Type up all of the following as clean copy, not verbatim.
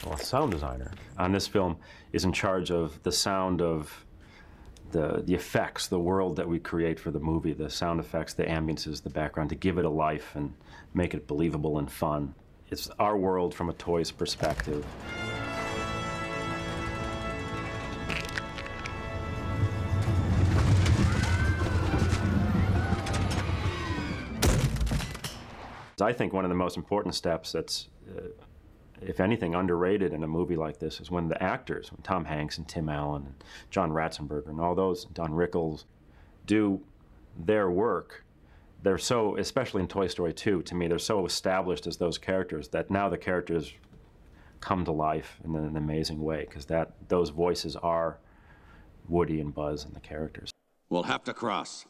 well, a sound designer on this film is in charge of the sound of the effects, the world that we create for the movie, the sound effects, the ambiances, the background, to give it a life and make it believable and fun. It's our world from a toy's perspective. I think one of the most important steps that's, if anything, underrated in a movie like this is when the actors, when Tom Hanks and Tim Allen and John Ratzenberger and all those, Don Rickles, do their work. They're so, especially in Toy Story 2, to me, they're so established as those characters that now the characters come to life in an amazing way, because those voices are Woody and Buzz and the characters. We'll have to cross.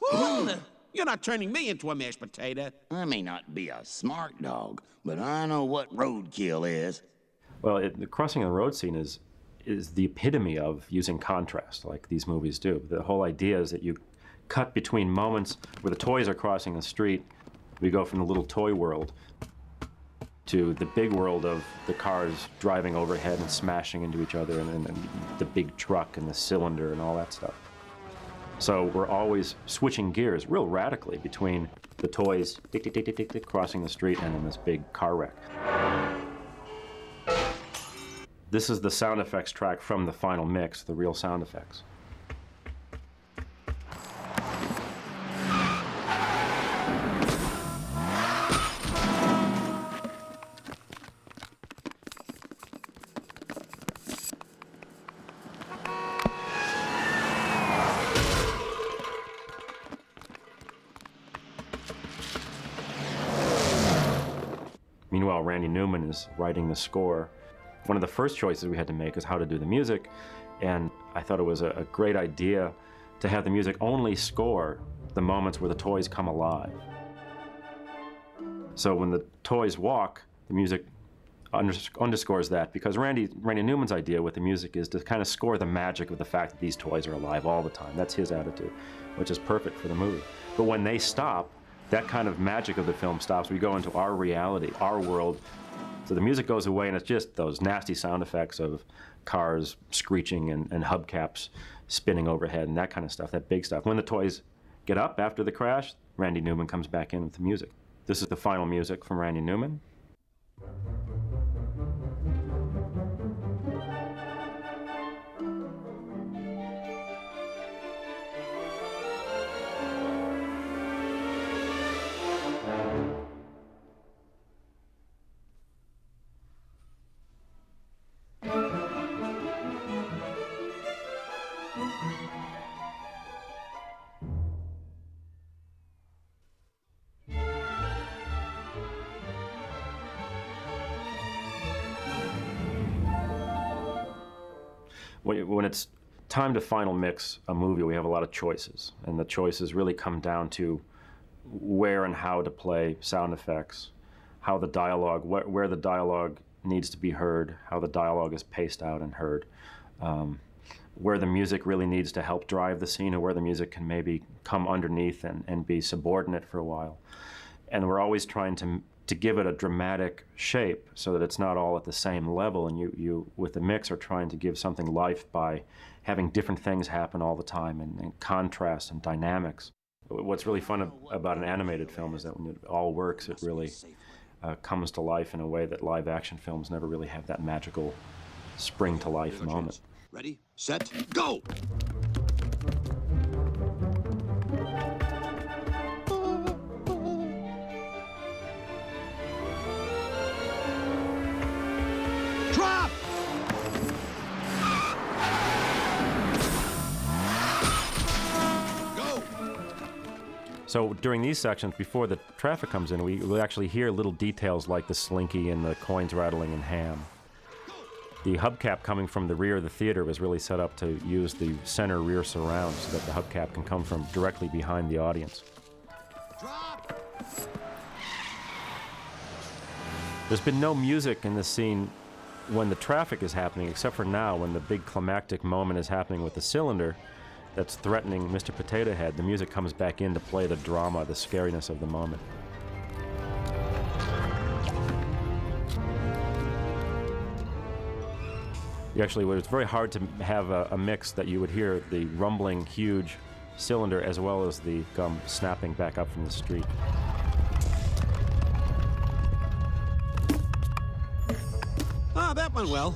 You're not turning me into a mashed potato. I may not be a smart dog, but I know what roadkill is. Well, the crossing the road scene is the epitome of using contrast, like these movies do. The whole idea is that you cut between moments where the toys are crossing the street. We go from the little toy world to the big world of the cars driving overhead and smashing into each other, and the big truck and the cylinder and all that stuff. So we're always switching gears real radically between the toys tick, tick, tick, tick, tick, tick, crossing the street and then this big car wreck. This is the sound effects track from the final mix, the real sound effects. Meanwhile, Randy Newman is writing the score. One of the first choices we had to make is how to do the music, and I thought it was a great idea to have the music only score the moments where the toys come alive. So when the toys walk, the music underscores that, because Randy Newman's idea with the music is to kind of score the magic of the fact that these toys are alive all the time. That's his attitude, which is perfect for the movie. But when they stop, that kind of magic of the film stops. We go into our reality, our world. So the music goes away, and it's just those nasty sound effects of cars screeching and hubcaps spinning overhead and that kind of stuff, that big stuff. When the toys get up after the crash, Randy Newman comes back in with the music. This is the final music from Randy Newman. When it's time to final mix a movie, we have a lot of choices, and the choices really come down to where and how to play sound effects, how the dialogue, where the dialogue needs to be heard, how the dialogue is paced out and heard, where the music really needs to help drive the scene, or where the music can maybe come underneath and be subordinate for a while. And we're always trying to give it a dramatic shape so that it's not all at the same level, and you with the mix are trying to give something life by having different things happen all the time, and contrast and dynamics. What's really fun about an animated film is that when it all works, it really comes to life in a way that live action films never really have that magical spring to life moment. Ready, set, go! Drop! Go! So during these sections, before the traffic comes in, we actually hear little details like the slinky and the coins rattling in Ham. The hubcap coming from the rear of the theater was really set up to use the center rear surround so that the hubcap can come from directly behind the audience. Drop! There's been no music in this scene when the traffic is happening, except for now when the big climactic moment is happening with the cylinder that's threatening Mr. Potato Head. The music comes back in to play the drama, the scariness of the moment. You actually, it was very hard to have a mix that you would hear the rumbling, huge cylinder as well as the gum snapping back up from the street. Ah, that went well.